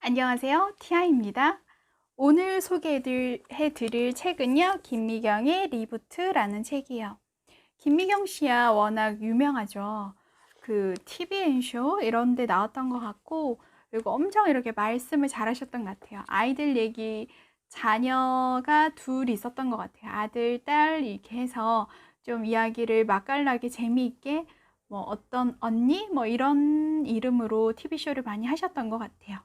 안녕하세요. 티아입니다. 오늘 소개해드릴 책은요, 김미경의 리부트라는 책이에요. 김미경 씨야 워낙 유명하죠. 그 TVN쇼 이런 데 나왔던 것 같고, 그리고 엄청 이렇게 말씀을 잘하셨던 것 같아요. 아이들 얘기, 자녀가 둘 있었던 것 같아요. 아들, 딸 이렇게 해서 좀 이야기를 맛깔나게 재미있게 뭐 어떤 언니 뭐 이런 이름으로 TV쇼를 많이 하셨던 것 같아요.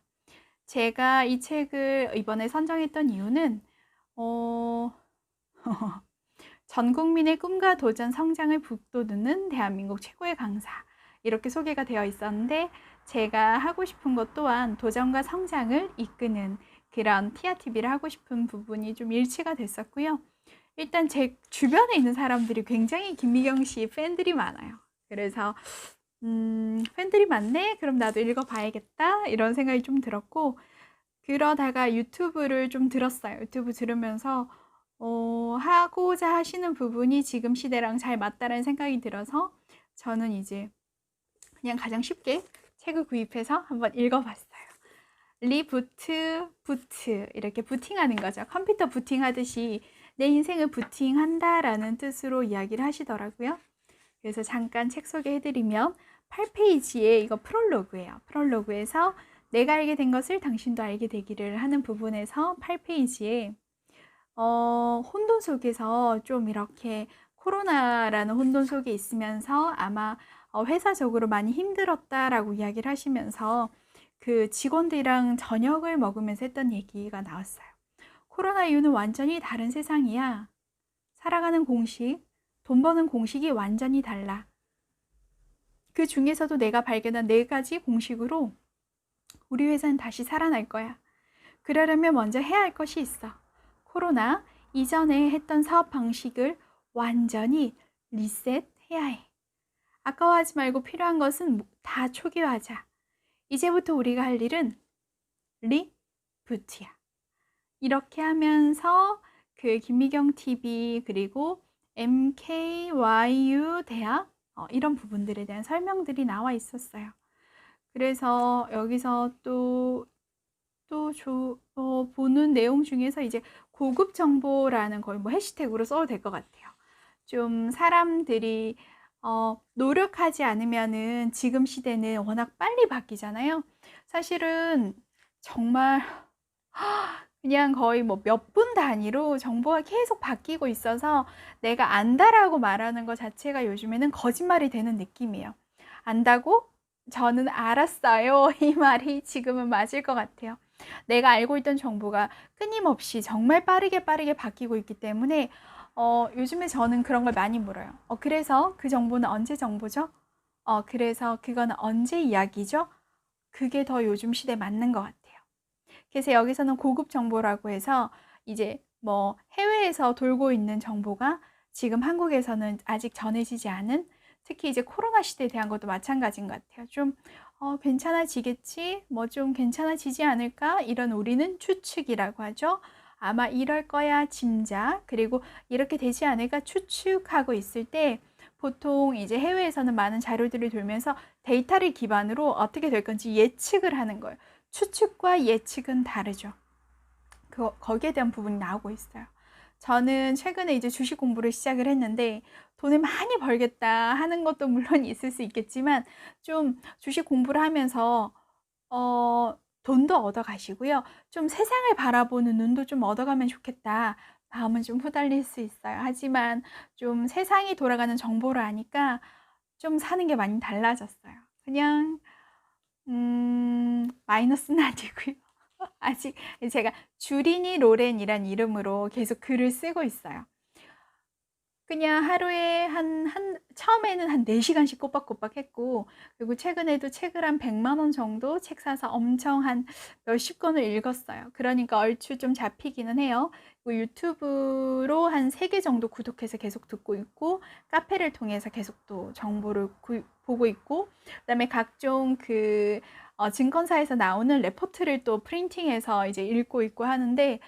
제가 이 책을 이번에 선정했던 이유는 어, 전 국민의 꿈과 도전 성장을 북돋우는 대한민국 최고의 강사 이렇게 소개가 되어 있었는데, 제가 하고 싶은 것 또한 도전과 성장을 이끄는 그런 TIATV를 하고 싶은 부분이 좀 일치가 됐었고요. 일단 제 주변에 있는 사람들이 굉장히 김미경 씨 팬들이 많아요. 그래서 팬들이 많네? 그럼 나도 읽어봐야겠다 이런 생각이 좀 들었고, 그러다가 유튜브를 좀 들었어요. 유튜브 들으면서 하고자 하시는 부분이 지금 시대랑 잘 맞다라는 생각이 들어서 저는 이제 그냥 가장 쉽게 책을 구입해서 한번 읽어봤어요. 리부트, 부트 이렇게 부팅하는 거죠. 컴퓨터 부팅하듯이 내 인생을 부팅한다라는 뜻으로 이야기를 하시더라고요. 그래서 잠깐 책 소개해드리면 8페이지에 이거 프롤로그예요. 프롤로그에서 내가 알게 된 것을 당신도 알게 되기를 하는 부분에서 8페이지에 혼돈 속에서 좀 이렇게 코로나라는 혼돈 속에 있으면서 아마 회사적으로 많이 힘들었다라고 이야기를 하시면서 그 직원들이랑 저녁을 먹으면서 했던 얘기가 나왔어요. 코로나 이후는 완전히 다른 세상이야. 살아가는 공식, 돈 버는 공식이 완전히 달라. 그 중에서도 내가 발견한 4가지 공식으로 우리 회사는 다시 살아날 거야. 그러려면 먼저 해야 할 것이 있어. 코로나 이전에 했던 사업 방식을 완전히 리셋해야 해. 아까워하지 말고 필요한 것은 다 초기화하자. 이제부터 우리가 할 일은 리부트야. 이렇게 하면서 그 김미경 TV 그리고 MKYU 대학 이런 부분들에 대한 설명들이 나와 있었어요. 그래서 여기서 보는 내용 중에서 이제 고급 정보라는 걸 뭐 해시태그로 써도 될 것 같아요. 좀 사람들이 노력하지 않으면은 지금 시대는 워낙 빨리 바뀌잖아요. 사실은 정말 그냥 거의 뭐 몇 분 단위로 정보가 계속 바뀌고 있어서 내가 안다라고 말하는 것 자체가 요즘에는 거짓말이 되는 느낌이에요. 안다고? 저는 알았어요. 이 말이 지금은 맞을 것 같아요. 내가 알고 있던 정보가 끊임없이 정말 빠르게 바뀌고 있기 때문에 요즘에 저는 그런 걸 많이 물어요. 그래서 그 정보는 언제 정보죠? 그래서 그거는 언제 이야기죠? 그게 더 요즘 시대에 맞는 것 같아요. 그래서 여기서는 고급 정보라고 해서 이제 뭐 해외에서 돌고 있는 정보가 지금 한국에서는 아직 전해지지 않은, 특히 이제 코로나 시대에 대한 것도 마찬가지인 것 같아요. 좀 괜찮아지겠지, 뭐 좀 괜찮아지지 않을까, 이런 우리는 추측이라고 하죠. 아마 이럴 거야 짐작, 그리고 이렇게 되지 않을까 추측하고 있을 때 보통 이제 해외에서는 많은 자료들이 돌면서 데이터를 기반으로 어떻게 될 건지 예측을 하는 거예요. 추측과 예측은 다르죠. 거기에 대한 부분이 나오고 있어요. 저는 최근에 이제 주식 공부를 시작을 했는데 돈을 많이 벌겠다 하는 것도 물론 있을 수 있겠지만, 좀 주식 공부를 하면서 돈도 얻어 가시고요. 좀 세상을 바라보는 눈도 좀 얻어가면 좋겠다. 마음은 좀 후달릴 수 있어요. 하지만 좀 세상이 돌아가는 정보를 아니까 좀 사는 게 많이 달라졌어요. 그냥 마이너스는 아니고요. 아직 제가 주린이 로렌이란 이름으로 계속 글을 쓰고 있어요. 그냥 하루에 처음에는 한 4시간씩 꼬박꼬박 했고, 그리고 최근에도 책을 한 100만 원 정도 책 사서 엄청 한 몇십 권을 읽었어요. 그러니까 얼추 좀 잡히기는 해요. 그리고 유튜브로 한 3개 정도 구독해서 계속 듣고 있고, 카페를 통해서 계속 또 정보를 보고 있고, 그다음에 각종 증권사에서 나오는 레포트를 또 프린팅해서 이제 읽고 있고 하는데,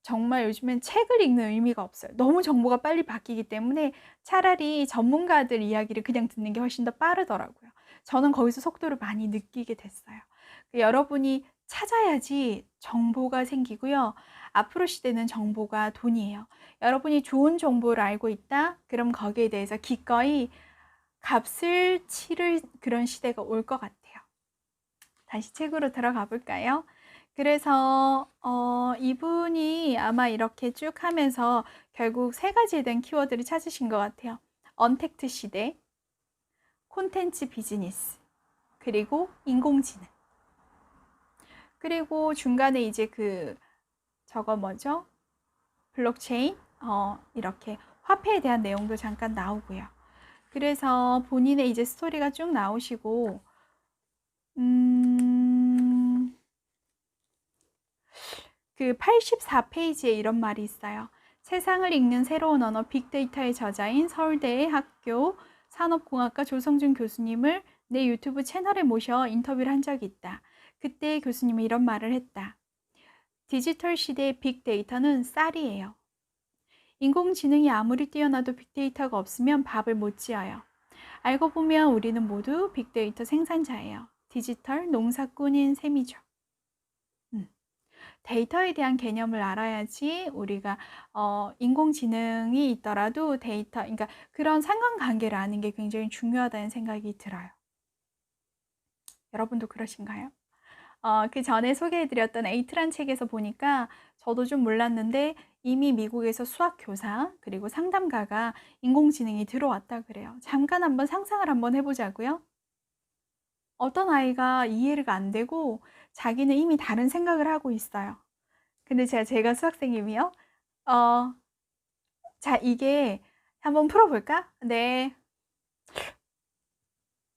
정말 요즘엔 책을 읽는 의미가 없어요. 너무 정보가 빨리 바뀌기 때문에 차라리 전문가들 이야기를 그냥 듣는 게 훨씬 더 빠르더라고요. 저는 거기서 속도를 많이 느끼게 됐어요. 여러분이 찾아야지 정보가 생기고요. 앞으로 시대는 정보가 돈이에요. 여러분이 좋은 정보를 알고 있다? 그럼 거기에 대해서 기꺼이 값을 치를 그런 시대가 올 것 같아요. 다시 책으로 들어가 볼까요? 그래서 이분이 아마 이렇게 쭉 하면서 결국 세 가지에 대한 키워드를 찾으신 것 같아요. 언택트 시대, 콘텐츠 비즈니스, 그리고 인공지능. 그리고 중간에 이제 저거 뭐죠? 블록체인, 이렇게 화폐에 대한 내용도 잠깐 나오고요. 그래서 본인의 이제 스토리가 쭉 나오시고, 그 84페이지에 이런 말이 있어요. 세상을 읽는 새로운 언어 빅데이터의 저자인 서울대의 학교 산업공학과 조성준 교수님을 내 유튜브 채널에 모셔 인터뷰를 한 적이 있다. 그때 교수님이 이런 말을 했다. 디지털 시대의 빅데이터는 쌀이에요. 인공지능이 아무리 뛰어나도 빅데이터가 없으면 밥을 못 지어요. 알고 보면 우리는 모두 빅데이터 생산자예요. 디지털 농사꾼인 셈이죠. 데이터에 대한 개념을 알아야지 우리가 인공지능이 있더라도 데이터, 그러니까 그런 상관관계를 아는 게 굉장히 중요하다는 생각이 들어요. 여러분도 그러신가요? 그 전에 소개해드렸던 에이트란 책에서 보니까 저도 좀 몰랐는데 이미 미국에서 수학 교사 그리고 상담가가 인공지능이 들어왔다 그래요. 잠깐 한번 상상을 한번 해보자고요. 어떤 아이가 이해가 안 되고 자기는 이미 다른 생각을 하고 있어요. 근데 제가 수학생님이요. 자, 이게 한번 풀어볼까? 네.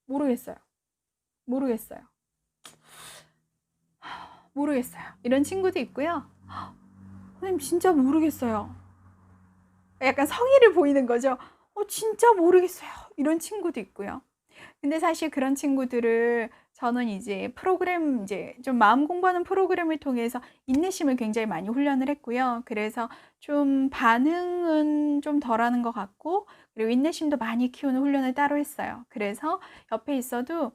모르겠어요. 모르겠어요. 모르겠어요. 이런 친구도 있고요. 선생님 진짜 모르겠어요. 약간 성의를 보이는 거죠. 진짜 모르겠어요. 이런 친구도 있고요. 근데 사실 그런 친구들을 저는 이제 프로그램, 이제 좀 마음 공부하는 프로그램을 통해서 인내심을 굉장히 많이 훈련을 했고요. 그래서 좀 반응은 좀 덜하는 것 같고, 그리고 인내심도 많이 키우는 훈련을 따로 했어요. 그래서 옆에 있어도,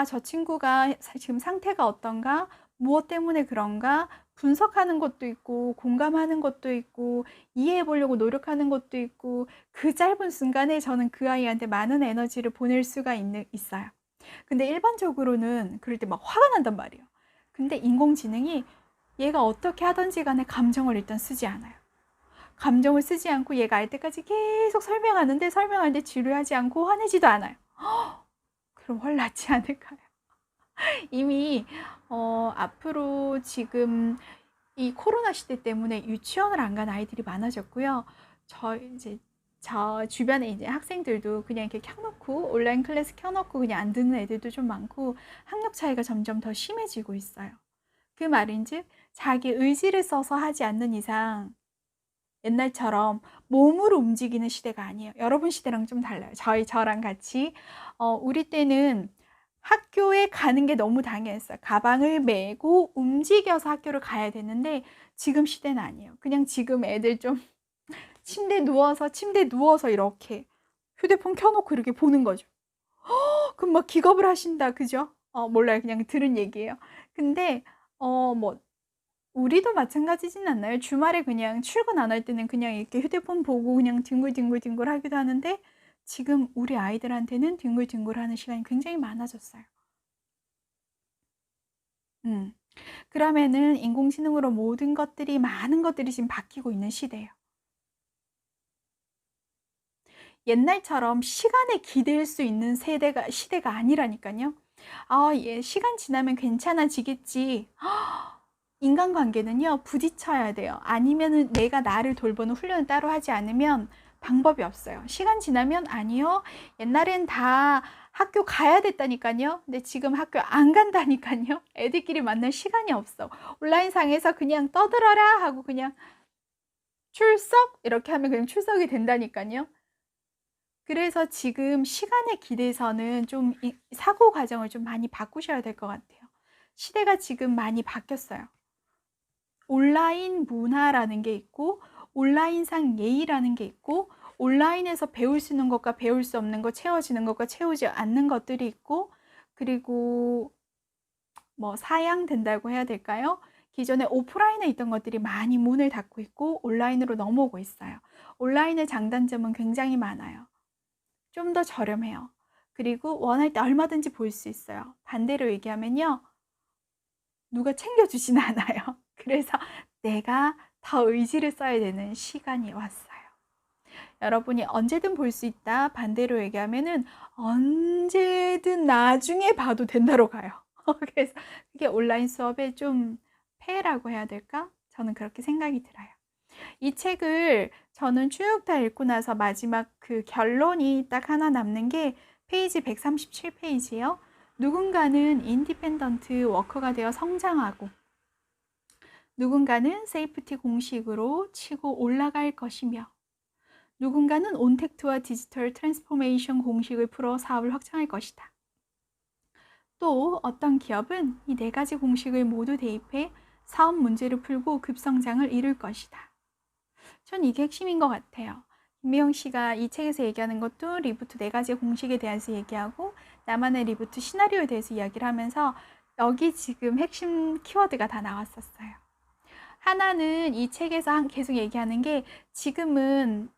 저 친구가 지금 상태가 어떤가, 무엇 때문에 그런가, 분석하는 것도 있고, 공감하는 것도 있고, 이해해 보려고 노력하는 것도 있고, 그 짧은 순간에 저는 그 아이한테 많은 에너지를 보낼 수가 있어요. 근데 일반적으로는 그럴 때 막 화가 난단 말이에요. 근데 인공지능이 얘가 어떻게 하든지 간에 감정을 일단 쓰지 않아요. 감정을 쓰지 않고 얘가 알 때까지 계속 설명하는데 지루하지 않고 화내지도 않아요. 그럼 헐낫지 않을까요? 이미 앞으로 지금 이 코로나 시대 때문에 유치원을 안 간 아이들이 많아졌고요. 저 주변에 이제 학생들도 그냥 이렇게 켜놓고 온라인 클래스 켜놓고 그냥 안 듣는 애들도 좀 많고 학력 차이가 점점 더 심해지고 있어요. 그 말인즉 자기 의지를 써서 하지 않는 이상 옛날처럼 몸으로 움직이는 시대가 아니에요. 여러분 시대랑 좀 달라요. 저랑 같이 우리 때는 학교에 가는 게 너무 당연했어요. 가방을 메고 움직여서 학교를 가야 되는데 지금 시대는 아니에요. 그냥 지금 애들 좀 침대에 누워서 이렇게 휴대폰 켜놓고 이렇게 보는 거죠. 그럼 막 기겁을 하신다, 그죠? 몰라요. 그냥 들은 얘기예요. 근데 뭐 우리도 마찬가지진 않나요? 주말에 그냥 출근 안 할 때는 그냥 이렇게 휴대폰 보고 그냥 뒹굴뒹굴 하기도 하는데 지금 우리 아이들한테는 뒹굴뒹굴 하는 시간이 굉장히 많아졌어요. 그러면은 인공지능으로 많은 것들이 지금 바뀌고 있는 시대예요. 옛날처럼 시간에 기댈 수 있는 시대가 아니라니까요. 시간 지나면 괜찮아지겠지. 인간관계는요, 부딪혀야 돼요. 아니면은 내가 나를 돌보는 훈련을 따로 하지 않으면 방법이 없어요. 시간 지나면 아니요. 옛날엔 다 학교 가야 됐다니까요. 근데 지금 학교 안 간다니까요. 애들끼리 만날 시간이 없어. 온라인상에서 그냥 떠들어라 하고 그냥 출석? 이렇게 하면 그냥 출석이 된다니까요. 그래서 지금 시간에 기대서는 좀 사고 과정을 좀 많이 바꾸셔야 될 것 같아요. 시대가 지금 많이 바뀌었어요. 온라인 문화라는 게 있고 온라인상 예의라는 게 있고 온라인에서 배울 수 있는 것과 배울 수 없는 것, 채워지는 것과 채우지 않는 것들이 있고 그리고 뭐 사양된다고 해야 될까요? 기존에 오프라인에 있던 것들이 많이 문을 닫고 있고 온라인으로 넘어오고 있어요. 온라인의 장단점은 굉장히 많아요. 좀 더 저렴해요. 그리고 원할 때 얼마든지 볼 수 있어요. 반대로 얘기하면요. 누가 챙겨주진 않아요. 그래서 내가 더 의지를 써야 되는 시간이 왔어요. 여러분이 언제든 볼 수 있다. 반대로 얘기하면은 언제든 나중에 봐도 된다로 가요. 그래서 그게 온라인 수업의 좀 폐해라고 해야 될까? 저는 그렇게 생각이 들어요. 이 책을 저는 쭉 다 읽고 나서 마지막 그 결론이 딱 하나 남는 게 페이지 137페이지요. 누군가는 인디펜던트 워커가 되어 성장하고 누군가는 세이프티 공식으로 치고 올라갈 것이며 누군가는 온택트와 디지털 트랜스포메이션 공식을 풀어 사업을 확장할 것이다. 또 어떤 기업은 이 네 가지 공식을 모두 대입해 사업 문제를 풀고 급성장을 이룰 것이다. 전 이게 핵심인 것 같아요. 김미영 씨가 이 책에서 얘기하는 것도 리부트 네 가지 공식에 대해서 얘기하고 나만의 리부트 시나리오에 대해서 이야기를 하면서 여기 지금 핵심 키워드가 다 나왔었어요. 하나는 이 책에서 계속 얘기하는 게 지금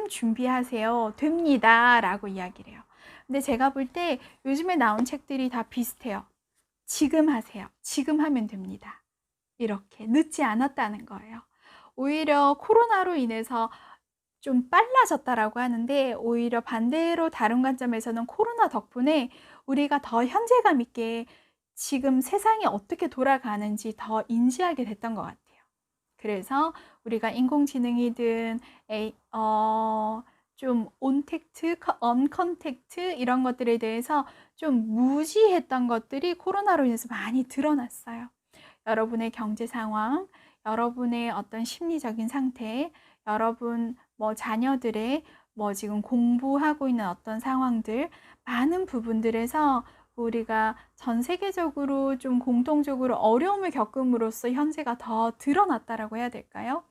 준비하세요. 됩니다. 라고 이야기를 해요. 근데 제가 볼 때 요즘에 나온 책들이 다 비슷해요. 지금 하세요. 지금 하면 됩니다. 이렇게 늦지 않았다는 거예요. 오히려 코로나로 인해서 좀 빨라졌다라고 하는데 오히려 반대로 다른 관점에서는 코로나 덕분에 우리가 더 현재감 있게 지금 세상이 어떻게 돌아가는지 더 인지하게 됐던 것 같아요. 그래서 우리가 인공지능이든 좀 온택트, 언컨택트 이런 것들에 대해서 좀 무지했던 것들이 코로나로 인해서 많이 드러났어요. 여러분의 경제 상황, 여러분의 어떤 심리적인 상태, 여러분 뭐 자녀들의 뭐 지금 공부하고 있는 어떤 상황들, 많은 부분들에서 우리가 전 세계적으로 좀 공통적으로 어려움을 겪음으로써 현재가 더 드러났다라고 해야 될까요?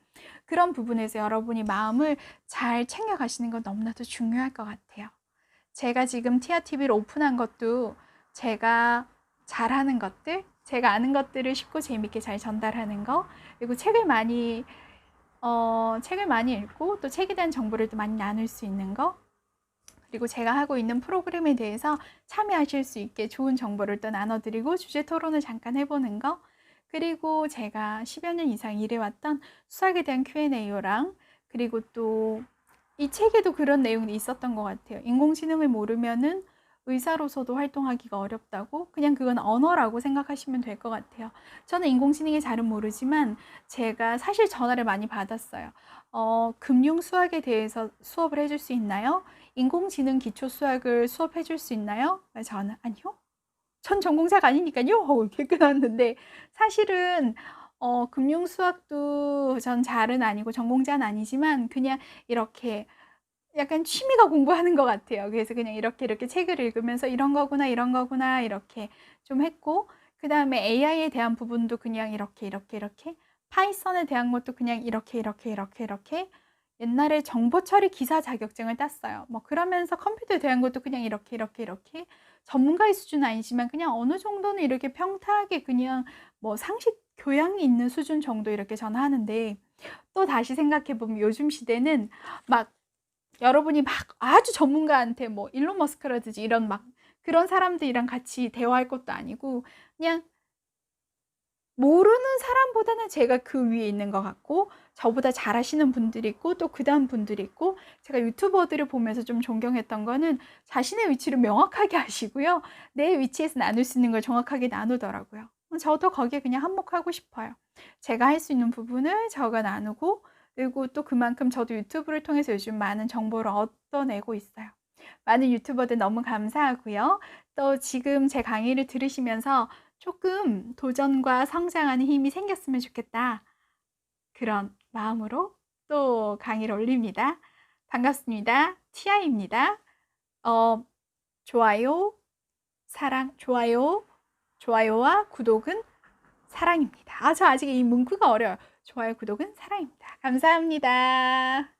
그런 부분에서 여러분이 마음을 잘 챙겨가시는 건 너무나도 중요할 것 같아요. 제가 지금 티아TV를 오픈한 것도 제가 잘하는 것들, 제가 아는 것들을 쉽고 재밌게 잘 전달하는 거, 그리고 책을 많이 읽고 또 책에 대한 정보를 또 많이 나눌 수 있는 거, 그리고 제가 하고 있는 프로그램에 대해서 참여하실 수 있게 좋은 정보를 또 나눠드리고 주제 토론을 잠깐 해보는 거, 그리고 제가 10여 년 이상 일해왔던 수학에 대한 Q&A랑 그리고 또 이 책에도 그런 내용이 있었던 것 같아요. 인공지능을 모르면은 의사로서도 활동하기가 어렵다고, 그냥 그건 언어라고 생각하시면 될 것 같아요. 저는 인공지능이 잘은 모르지만 제가 사실 전화를 많이 받았어요. 금융 수학에 대해서 수업을 해줄 수 있나요? 인공지능 기초 수학을 수업해 줄 수 있나요? 저는 아니요. 전 전공자가 아니니까요. 하고 이렇게 끊었는데 사실은 금융 수학도 전 잘은 아니고 전공자는 아니지만 그냥 이렇게 약간 취미가 공부하는 것 같아요. 그래서 그냥 이렇게 책을 읽으면서 이런 거구나, 이런 거구나, 이렇게 좀 했고, 그 다음에 AI에 대한 부분도 그냥 이렇게, 파이썬에 대한 것도 그냥 이렇게, 옛날에 정보 처리 기사 자격증을 땄어요. 뭐 그러면서 컴퓨터에 대한 것도 그냥 이렇게, 전문가의 수준은 아니지만 그냥 어느 정도는 이렇게 평타하게 그냥 뭐 상식 교양이 있는 수준 정도 이렇게 저는 하는데, 또 다시 생각해보면 요즘 시대는 막 여러분이 막 아주 전문가한테 뭐 일론 머스크라든지 이런 막 그런 사람들이랑 같이 대화할 것도 아니고 그냥 모르는 사람보다는 제가 그 위에 있는 것 같고 저보다 잘하시는 분들이 있고 또 그 다음 분들이 있고, 제가 유튜버들을 보면서 좀 존경했던 거는 자신의 위치를 명확하게 하시고요. 내 위치에서 나눌 수 있는 걸 정확하게 나누더라고요. 저도 거기에 그냥 한몫하고 싶어요. 제가 할 수 있는 부분을 저가 나누고, 그리고 또 그만큼 저도 유튜브를 통해서 요즘 많은 정보를 얻어내고 있어요. 많은 유튜버들 너무 감사하고요. 또 지금 제 강의를 들으시면서 조금 도전과 성장하는 힘이 생겼으면 좋겠다. 그런 마음으로 또 강의를 올립니다. 반갑습니다. 티아입니다. 좋아요, 좋아요와 구독은 사랑입니다. 저 아직 이 문구가 어려워요. 좋아요, 구독은 사랑입니다. 감사합니다.